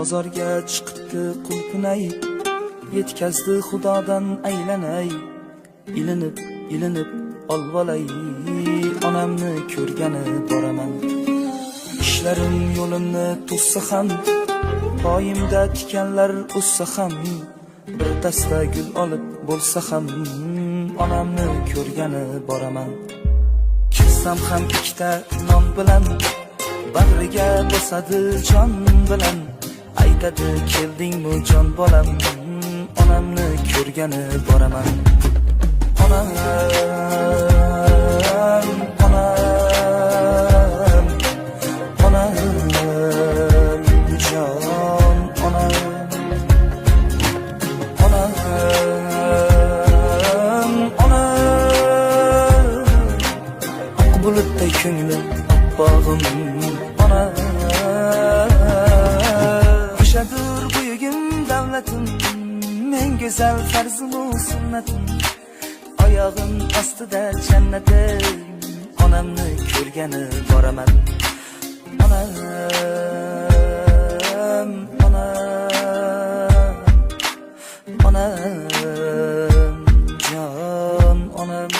Bozorga chiqibdi qulpunay, yetkazdi xudodan aylanay. Ilinib olvolay, onamni ko'rgani boraman. Ishlarim yo'limni to'ssa ham, poyimda tikanlar o'ssa ham, bir dasta gul olib bo'lsa ham, onamni ko'rgani boraman. Kissam ham ikkita non bilan, bag'riga bosadi jon bilan. Aytadi keldingmi jon bolam, onamni ko'rgani boraman. Onam, jon, onam. Oq bulutday ko'nglim, oppog'im, onam. Yaşadır buyugim davlatim, en güzel farzım sünnetim. Ayağın astida cennetim, onamni ko'rgani boraman. Onam, jon, onam.